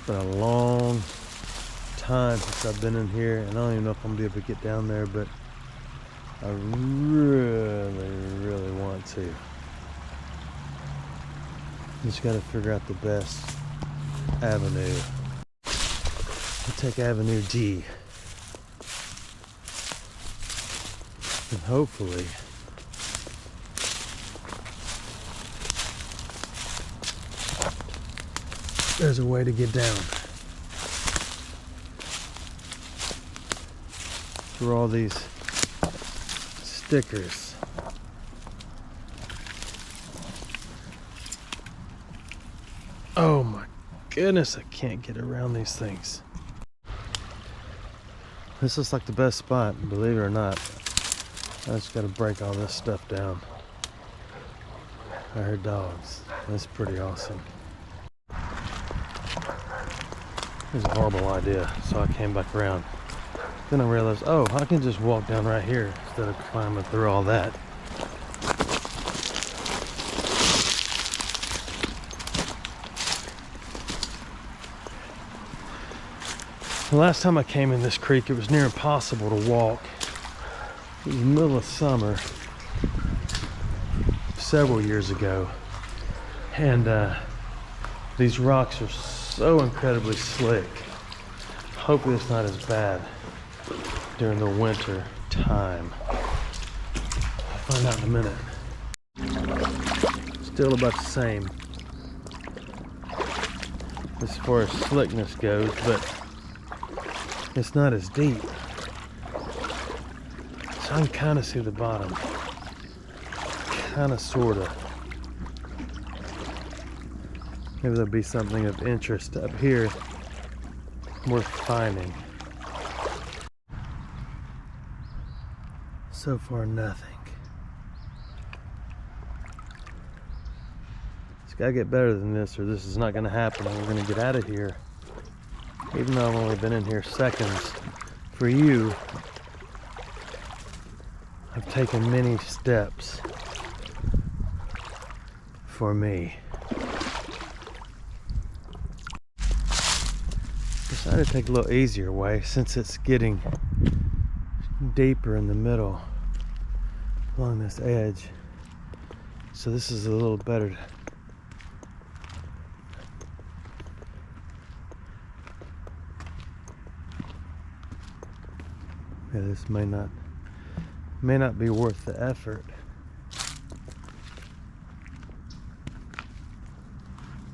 been a long time since I've been in here, and I don't even know if I'm gonna be able to get down there, but I really want to. Just got to figure out the best avenue. We'll take Avenue D, and hopefully there's a way to get down through all these stickers. Oh my goodness, I can't get around these things. This looks like the best spot, believe it or not. I just gotta break all this stuff down. I heard dogs. That's pretty awesome. It was a horrible idea, so I came back around. Then I realized, oh, I can just walk down right here instead of climbing through all that. The last time I came in this creek, it was near impossible to walk. It was the middle of summer, several years ago, and these rocks are so incredibly slick. Hopefully it's not as bad during the winter time. I'll find out in a minute. Still about the same as far as slickness goes, but it's not as deep. So I can kind of see the bottom. Kind of, sort of. Maybe there'll be something of interest up here worth finding. So far, nothing. It's gotta get better than this, or this is not gonna happen. We're gonna get out of here. Even though I've only been in here seconds, for you, I've taken many steps for me. Decided to take a little easier way since it's getting deeper in the middle along this edge. So this is a little better. Yeah, this may not be worth the effort.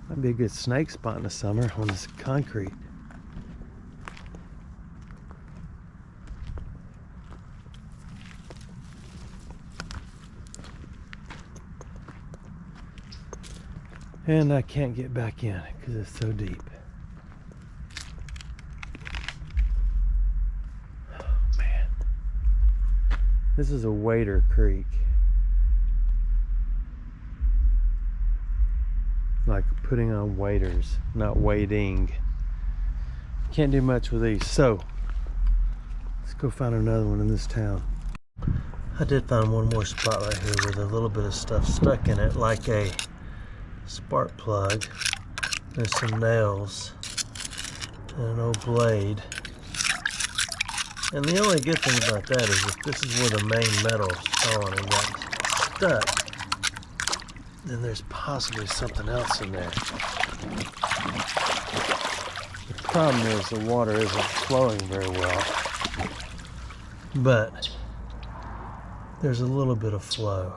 Might be a good snake spot in the summer on this concrete. And I can't get back in because it's so deep. This is a wader creek. Like putting on waders, not wading. Can't do much with these. So, let's go find another one in this town. I did find one more spot right here with a little bit of stuff stuck in it, like a spark plug. There's some nails and an old blade. And the only good thing about that is if this is where the main metal is on and got stuck, then there's possibly something else in there. The problem is the water isn't flowing very well, but there's a little bit of flow.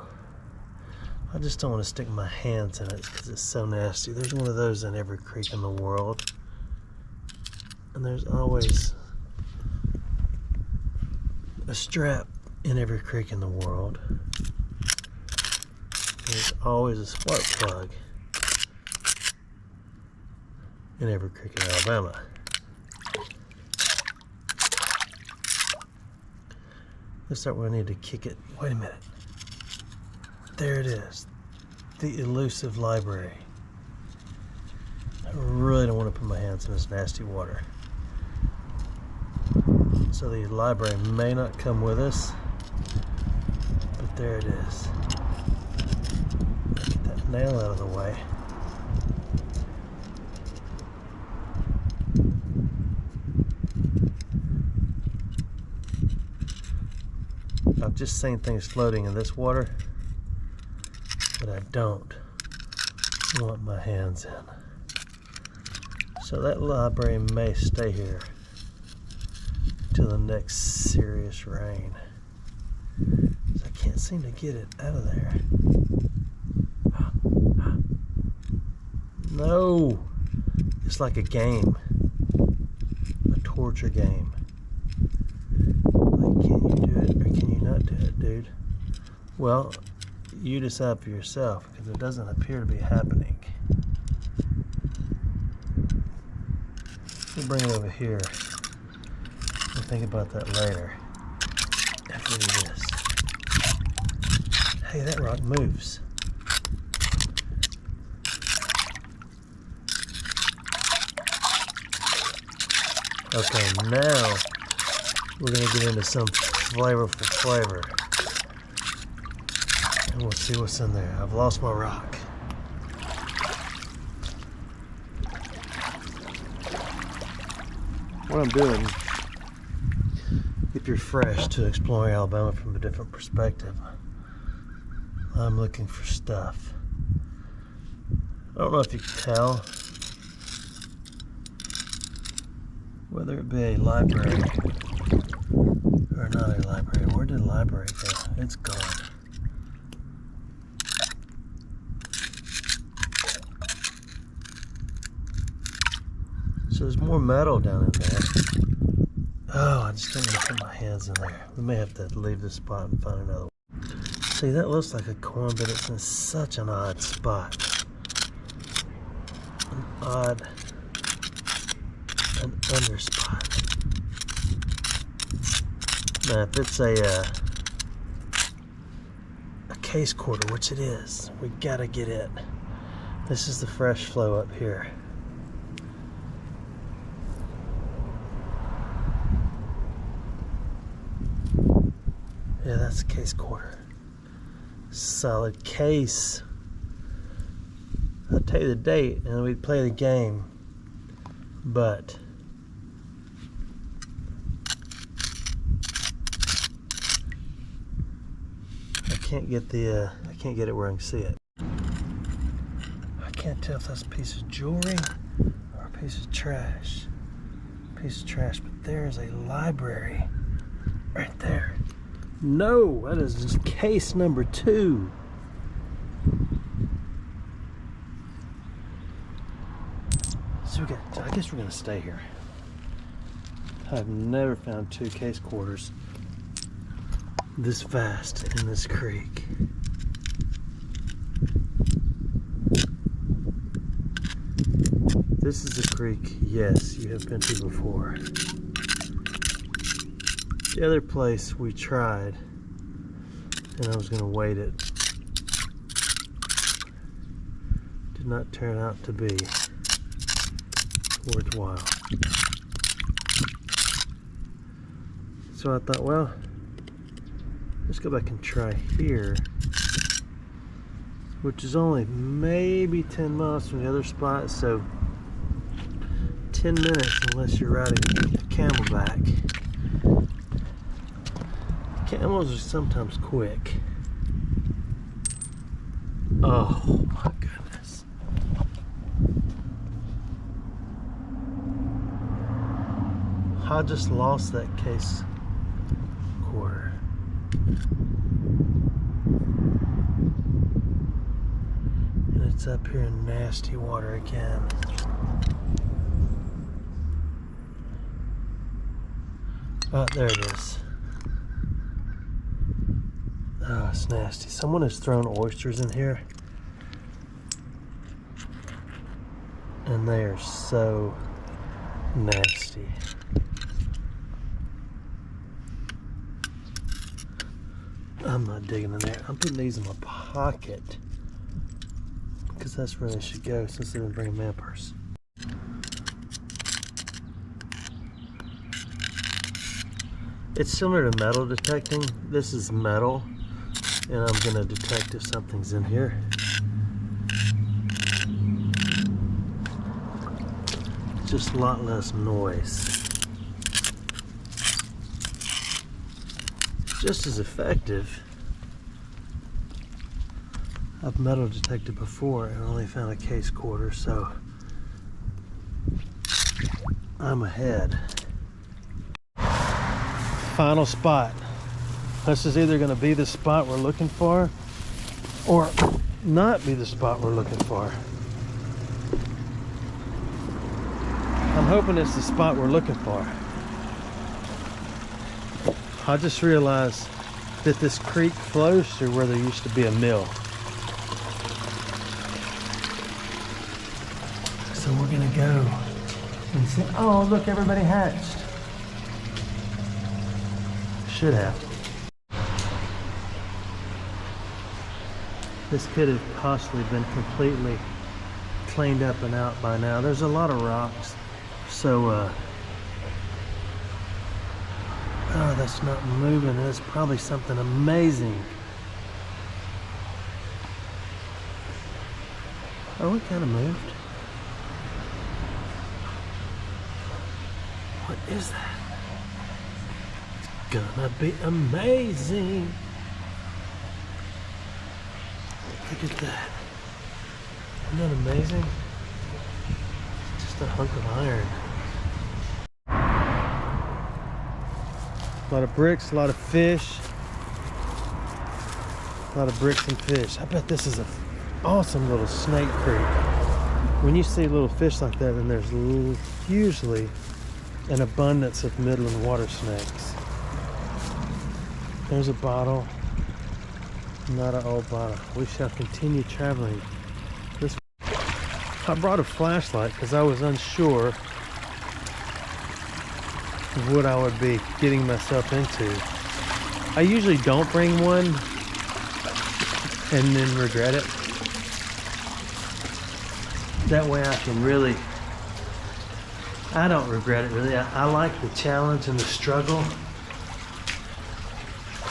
I just don't want to stick my hands in it because it's so nasty. There's one of those in every creek in the world, and there's always a strap in every creek in the world. There's always a spark plug in every creek in Alabama. Looks like we need to kick it. Wait a minute. There it is. The elusive library. I really don't want to put my hands in this nasty water. So the library may not come with us, but there it is. Get that nail out of the way. just seen things floating in this water, but I don't want my hands in. So that library may stay here till the next serious rain. So I can't seem to get it out of there. No! It's like a game. A torture game. Like, can you do it or can you not do it, dude? Well, you decide for yourself, because it doesn't appear to be happening. We'll bring it over here. We'll think about that later. After we do this. Hey, that rock moves. Okay, now we're gonna get into some flavorful flavor. And we'll see what's in there. I've lost my rock. What I'm doing, if you're fresh to exploring Alabama from a different perspective, I'm looking for stuff. I don't know if you can tell whether it be a library or not a library. Where did the library go? It's gone. So there's more metal down in there. Oh, I just don't want to put my hands in there. We may have to leave this spot and find another one. See, that looks like a corn, but it's in such an odd spot. An under spot. Now, if it's a case quarter, which it is, we gotta get it. This is the fresh flow up here. Yeah, that's a case quarter. Solid case. I'll tell you the date and we'd play the game, but I can't get it where I can see it. I can't tell if that's a piece of jewelry or a piece of trash. Piece of trash, but there's a library right there. No, that is just case number 2. So I guess we're gonna stay here. I've never found 2 case quarters this vast in this creek. This is a creek, yes, you have been to before. The other place we tried, and I was going to wait it, did not turn out to be worthwhile. So I thought, well, let's go back and try here, which is only maybe 10 miles from the other spot, so 10 minutes unless you're riding a camelback. Camels are sometimes quick. Oh my goodness. I just lost that case quarter. And it's up here in nasty water again. Oh, there it is. Oh, it's nasty. Someone has thrown oysters in here. And they are so nasty. I'm not digging in there. I'm putting these in my pocket, because that's where they should go since they didn't bring a man purse. It's similar to metal detecting. This is metal, and I'm gonna detect if something's in here. Just a lot less noise. just as effective. I've metal detected before and only found a case quarter, so I'm ahead. Final spot. This is either going to be the spot we're looking for or not be the spot we're looking for. I'm hoping it's the spot we're looking for. I just realized that this creek flows through where there used to be a mill. So we're gonna go and see. Oh, look, everybody hatched. Should have. This could have possibly been completely cleaned up and out by now. There's a lot of rocks, so oh, that's not moving. That's probably something amazing. Oh, it kind of moved. What is that? It's gonna be amazing. Look at that. Isn't that amazing? Just a hunk of iron. A lot of bricks, a lot of fish. A lot of bricks and fish. I bet this is an awesome little snake creek. When you see little fish like that, then there's usually an abundance of Midland water snakes. There's a bottle. Not an old bottle. We shall continue traveling. I brought a flashlight because I was unsure of what I would be getting myself into. I usually don't bring one and then regret it. That way I can really, I don't regret it really. I like the challenge and the struggle of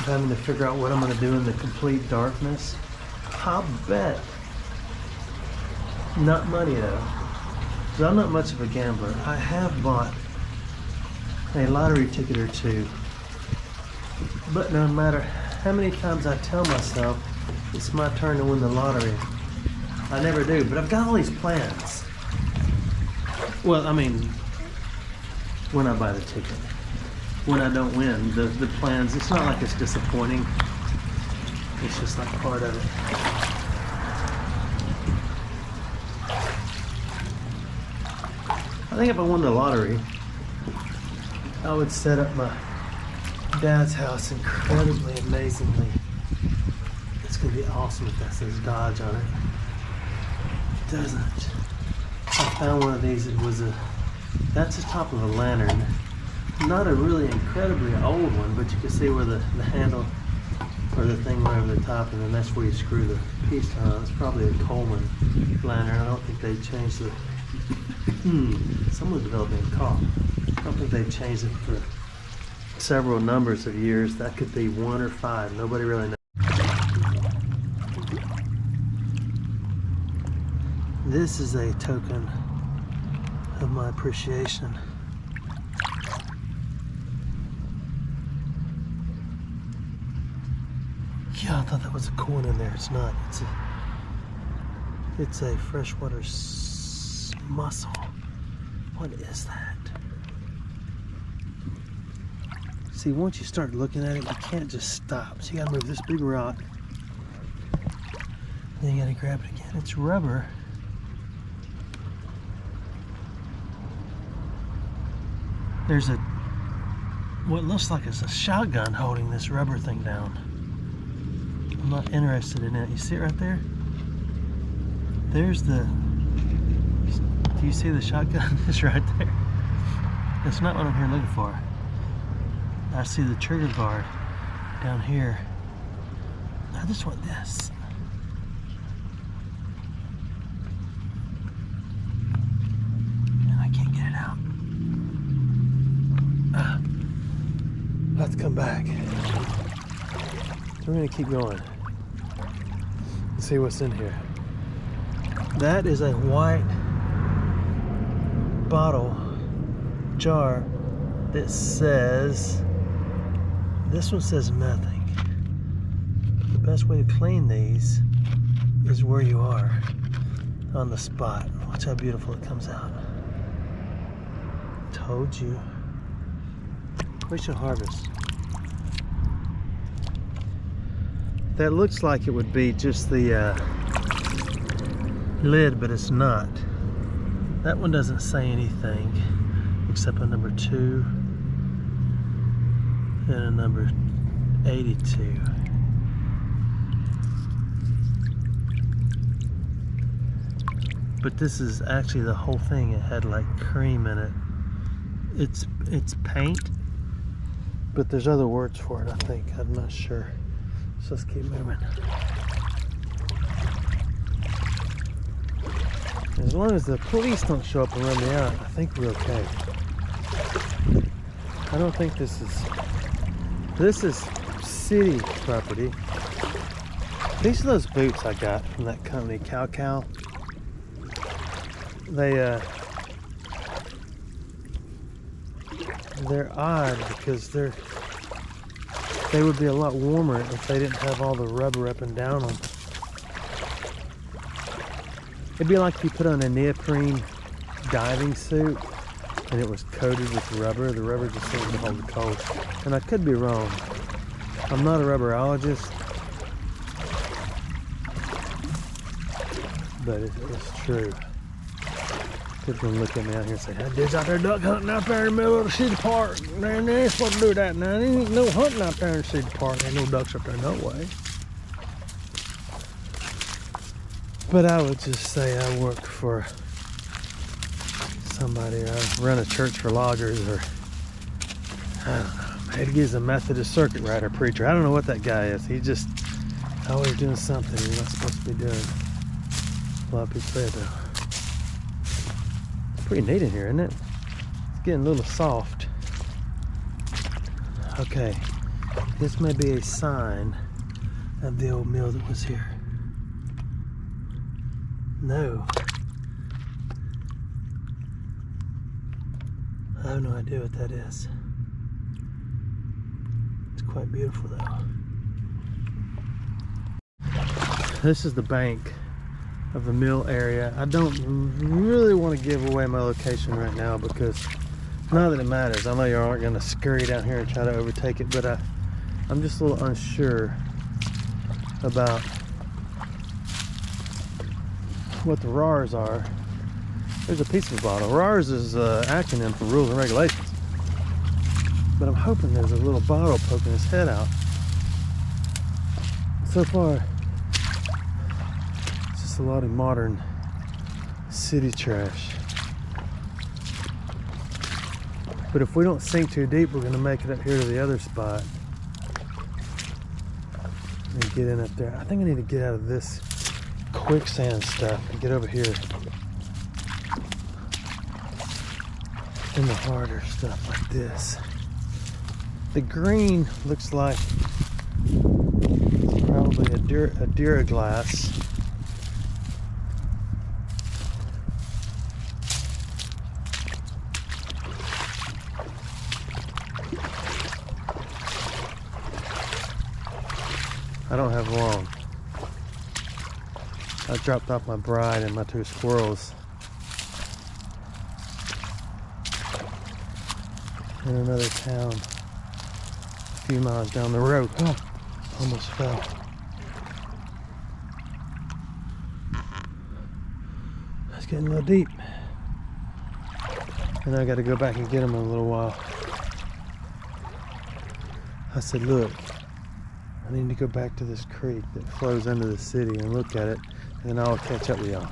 having to figure out what I'm going to do in the complete darkness. I'll bet. Not money though, because I'm not much of a gambler. I have bought a lottery ticket or two, but no matter how many times I tell myself it's my turn to win the lottery, I never do. But I've got all these plans. Well, I mean, when I buy the ticket. When I don't win, the plans, it's not like it's disappointing. It's just like part of it. I think if I won the lottery, I would set up my dad's house incredibly, amazingly. It's gonna be awesome if that says Dodge on it. It doesn't. I found one of these. It was that's the top of a lantern. Not a really incredibly old one, but you can see where the handle or the thing went over the top, and then that's where you screw the piece on. It's probably a Coleman lantern. I don't think they changed the. Someone's developing a cough. I don't think they've changed it for several numbers of years. That could be 1 or 5. Nobody really knows. This is a token of my appreciation. Yeah, I thought that was a coin in there. It's not. It's a freshwater mussel. What is that? See, once you start looking at it, you can't just stop. So you gotta move this big rock. Then you gotta grab it again. It's rubber. There's what looks like it's a shotgun holding this rubber thing down. I'm not interested in it. You see it right there? There's the, do you see the shotgun? It's right there. That's not what I'm here looking for. I see the trigger guard down here. I just want this. And I can't get it out. Let's come back. We're gonna keep going. Let's see what's in here. That is a white bottle jar that says This one says nothing. The best way to clean these is where you are, on the spot. Watch how beautiful it comes out. Told you. Where's your harvest? That looks like it would be just the lid, but it's not. That one doesn't say anything except a number 2 and a number 82. But this is actually the whole thing. It had like cream in it. It's paint, but there's other words for it, I think. I'm not sure. So let's keep moving. As long as the police don't show up and run me out, I think we're okay. I don't think this is city property. These are those boots I got from that company, Cow. They're odd because they would be a lot warmer if they didn't have all the rubber up and down them. It'd be like if you put on a neoprene diving suit and it was coated with rubber. The rubber just seems to hold the cold. And I could be wrong. I'm not a rubberologist, but it's true. People gonna look at me out here and say, that dude's out there duck hunting out there in the middle of the city park. Man, they ain't supposed to do that now. There ain't no hunting out there in the city park. There ain't no ducks up there, no way. But I would just say I work for somebody, or I run a church for loggers, or I don't know. Maybe he's a Methodist circuit rider preacher. I don't know what that guy is. He's just always doing something he's not supposed to be doing. A lot of people say it though. Pretty neat in here, isn't it? It's getting a little soft. Okay, this may be a sign of the old mill that was here. No. I have no idea what that is. It's quite beautiful though. This is the bank of the mill area. I don't really want to give away my location right now because not that it matters. I know you aren't going to scurry down here and try to overtake it, but I'm just a little unsure about what the RARs are. There's a piece of a bottle. RARs is an acronym for rules and regulations, but I'm hoping there's a little bottle poking its head out. So far a lot of modern city trash, but if we don't sink too deep, we're going to make it up here to the other spot and get in up there. I think I need to get out of this quicksand stuff and get over here in the harder stuff like this. The green looks like probably a Duraglass. I don't have long. I dropped off my bride and my 2 squirrels in another town a few miles down the road. Oh, almost fell. It's getting a little deep. And I got to go back and get them in a little while. I said, look, I need to go back to this creek that flows into the city and look at it, and then I'll catch up with y'all.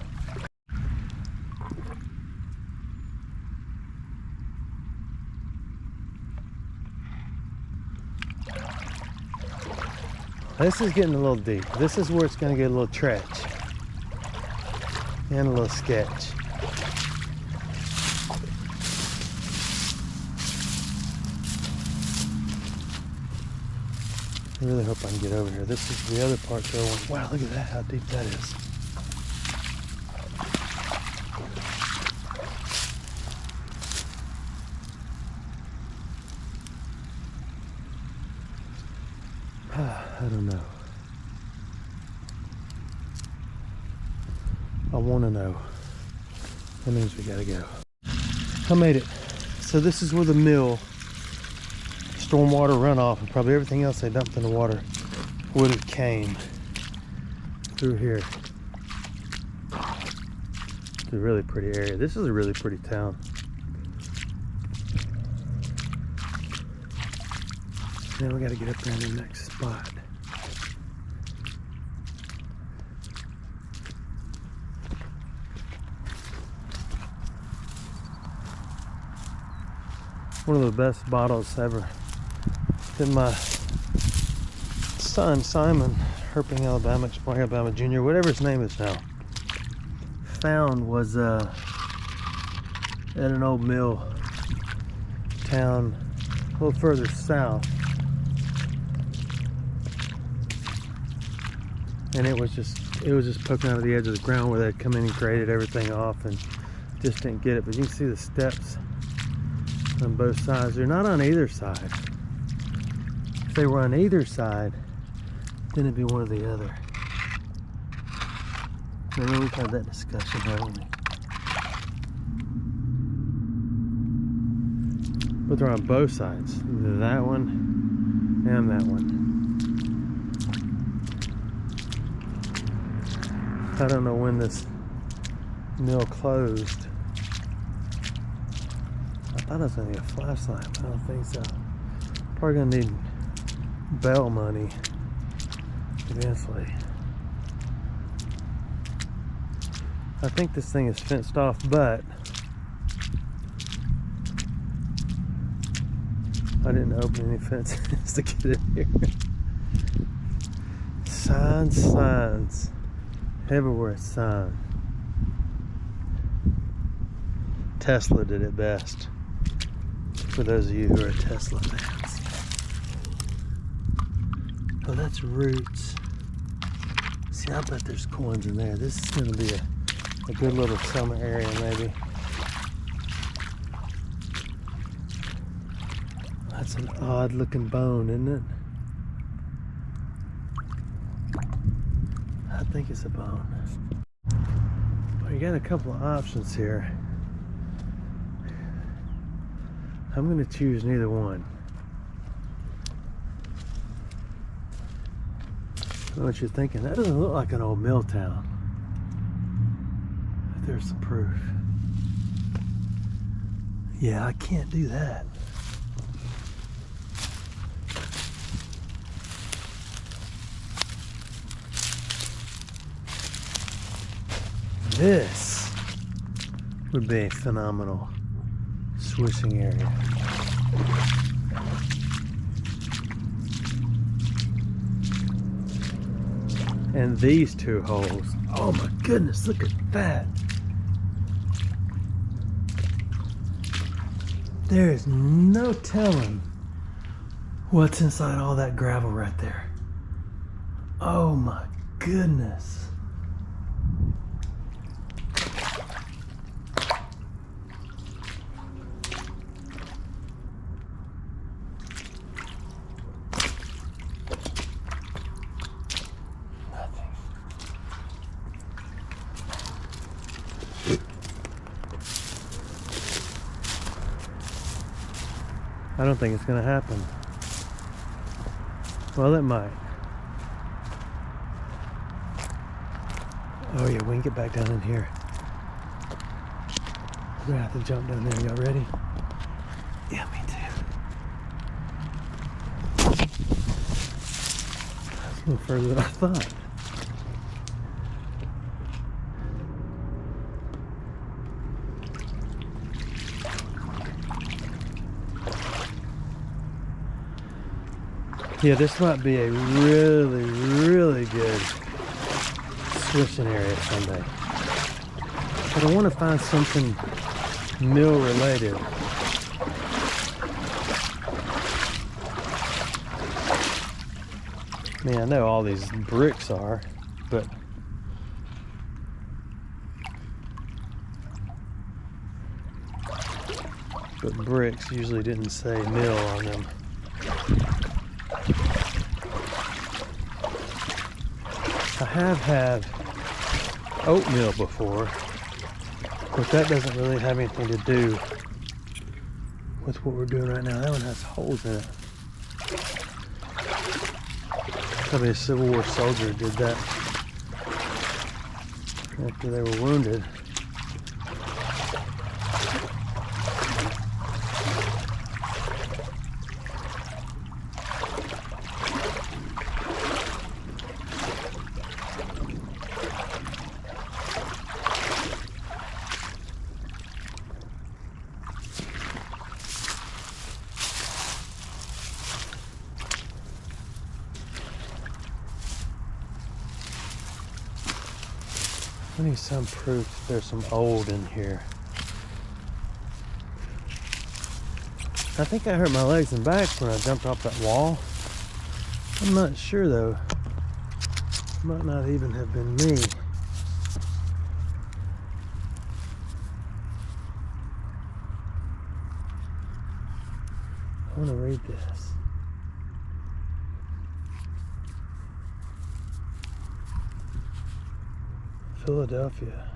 This is getting a little deep. This is where it's going to get a little trench and a little sketch. I really hope I can get over here. This is the other part that I want. Wow, look at that, how deep that is. don't know. I want to know. That means we gotta go. I made it. So this is where the mill, stormwater runoff, and probably everything else they dumped in the water would have came through here. It's a really pretty area. This is a really pretty town. Now we gotta get up there to the next spot. One of the best bottles ever that my son Simon, Herping Alabama, Exploring Alabama Jr., whatever his name is now, found was at an old mill town a little further south, and it was just poking out of the edge of the ground where they'd come in and graded everything off and just didn't get it. But you can see the steps on both sides. They're not on either side. If they were on either side, then it'd be one or the other. Remember, we've had that discussion, haven't we? But they're on both sides. That one and that one. I don't know when this mill closed. I thought I was gonna need a flashlight, but I don't think so. Probably gonna need bail money eventually. I think this thing is fenced off, but I didn't open any fences to get in here. Signs. Everywhere sign. Tesla did it best. For those of you who are Tesla fans. Oh, that's roots. See, I bet there's coins in there. This is going to be a good little summer area, maybe. That's an odd looking bone, isn't it? I think it's a bone. Well, you got a couple of options here. I'm going to choose neither one. I know what you're thinking. That doesn't look like an old mill town. But there's some proof. Yeah, I can't do that. This would be a phenomenal swishing area. And these two holes, oh my goodness, look at that. There is no telling what's inside all that gravel right there. Oh my goodness. I don't think it's going to happen. Well, it might. Oh yeah, we can get back down in here. We're going to have to jump down there. Y'all ready? Yeah, me too. That's a little further than I thought. Yeah, this might be a really, really good swishing area someday. But I want to find something mill related. I mean, I know all these bricks are, but bricks usually didn't say mill on them. I have had oatmeal before, but that doesn't really have anything to do with what we're doing right now. That one has holes in it. Probably a Civil War soldier did that after they were wounded. I need some proof there's some old in here. I think I hurt my legs and back when I jumped off that wall. I'm not sure though. Might not even have been me. I want to read this. Philadelphia.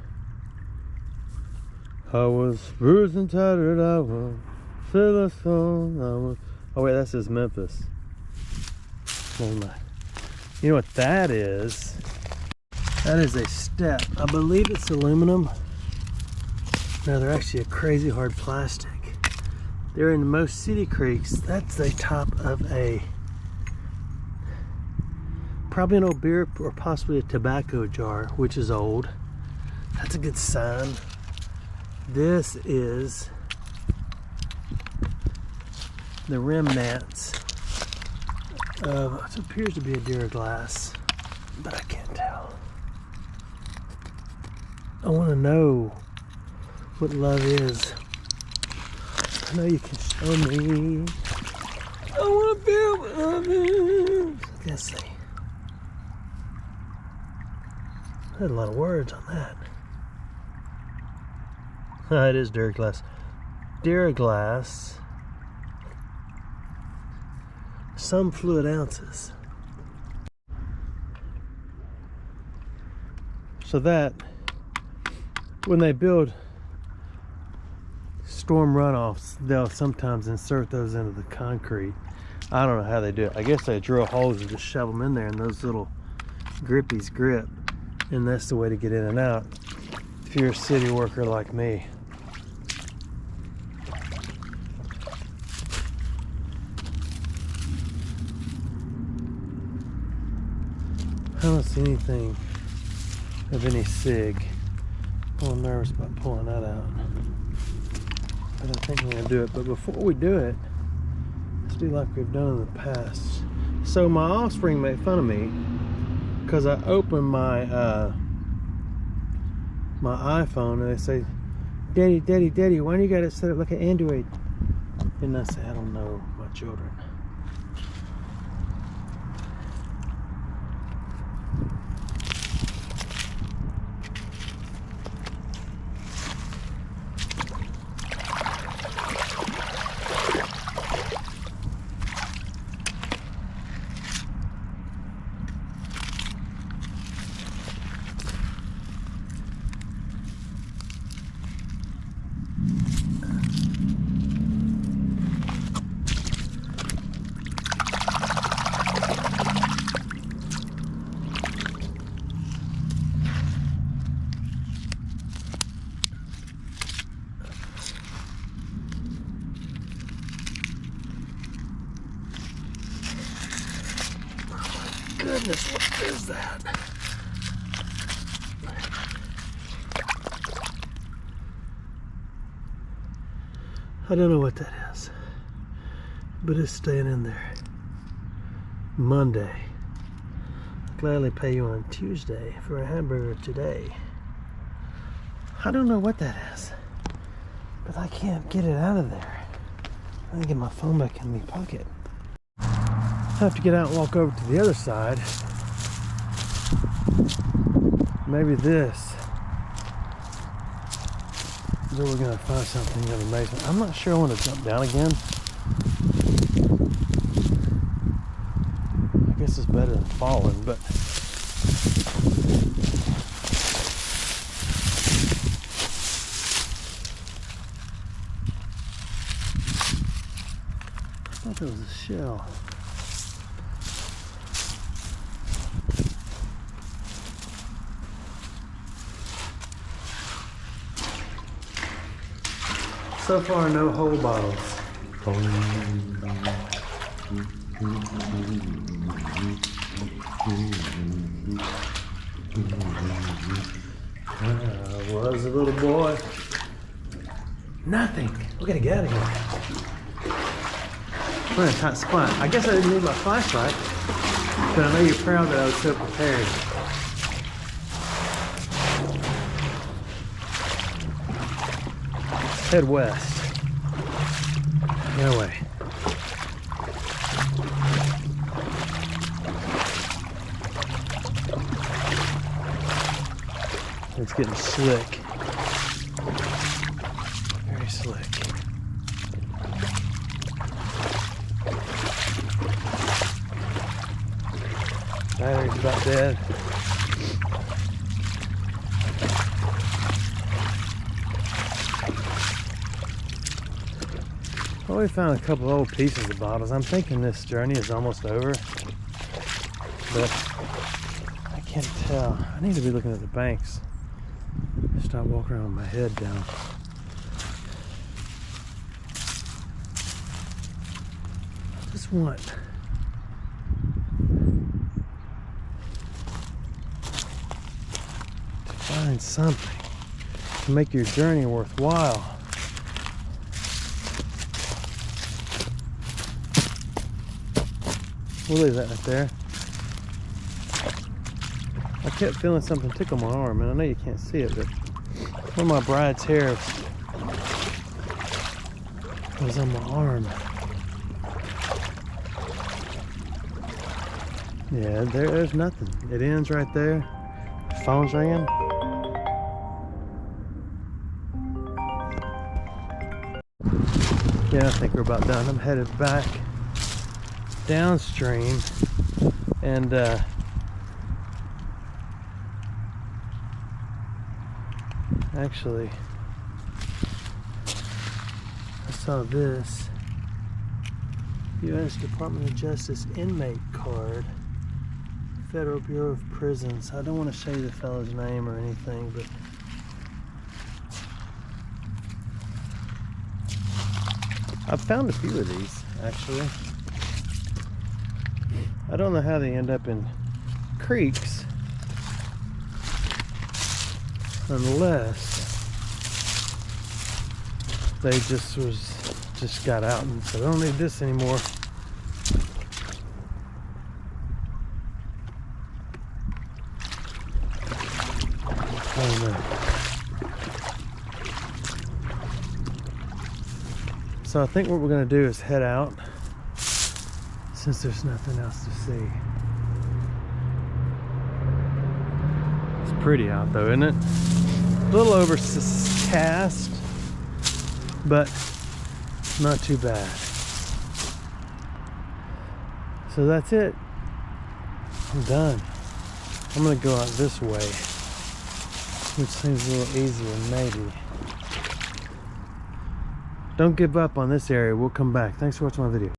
I was bruised and tattered, I was fearless song, I was... Oh wait, that says Memphis. Never mind. You know what that is? That is a step. I believe it's aluminum. No, they're actually a crazy hard plastic. They're in most city creeks. That's the top of a... probably an old beer or possibly a tobacco jar, which is old. That's a good sign. This is the remnants of what appears to be a deer glass, but I can't tell. I want to know what love is. I know you can show me. I want to feel what love is. Let's see. I had a lot of words on that. It is deer glass. Deer glass. Some fluid ounces. So that, when they build storm runoffs, they'll sometimes insert those into the concrete. I don't know how they do it. I guess they drill holes and just shove them in there, and those little grippies grip. And that's the way to get in and out if you're a city worker like me. I don't see anything of any sig. I'm a little nervous about pulling that out. But I think I'm going to do it. But before we do it, let's do like we've done in the past. So my offspring made fun of me because I opened my my iPhone and they say, Daddy, why do you got it set up like an Android? And I say, I don't know my children. Goodness, what is that? I don't know what that is, but it's staying in there. Monday. I'll gladly pay you on Tuesday for a hamburger today. I don't know what that is, but I can't get it out of there. I can get my phone back in my pocket. I have to get out and walk over to the other side. Maybe this is where we're going to find something of amazement. I'm not sure I want to jump down again. I guess it's better than falling, but thought that was a shell. So far, no whole bottles. I was a little boy. Nothing. We gotta get out of here. We're in a tight spot. I guess I didn't need my flashlight, but I know you're proud that I was so prepared. Head west. No way. It's getting slick. Very slick. Battery's about dead. Well, we found a couple old pieces of bottles. I'm thinking this journey is almost over, but I can't tell. I need to be looking at the banks. Stop walking around with my head down. I just want to find something to make your journey worthwhile. We'll leave that right there. I kept feeling something tickle my arm, and I know you can't see it, but one of my bride's hair was on my arm. Yeah, there's nothing. It ends right there. Phone's ringing. Yeah, I think we're about done. I'm headed back downstream, and actually I saw this U.S. Department of Justice inmate card, Federal Bureau of Prisons. I don't want to show you the fellow's name or anything, but I've found a few of these actually. I don't know how they end up in creeks unless they just got out and said, I don't need this anymore. I don't know. So I think what we're going to do is head out, since there's nothing else to see. It's pretty out though, isn't it? A little overcast, but not too bad. So that's it. I'm done. I'm gonna go out this way, which seems a little easier maybe. Don't give up on this area. We'll come back. Thanks for watching my video.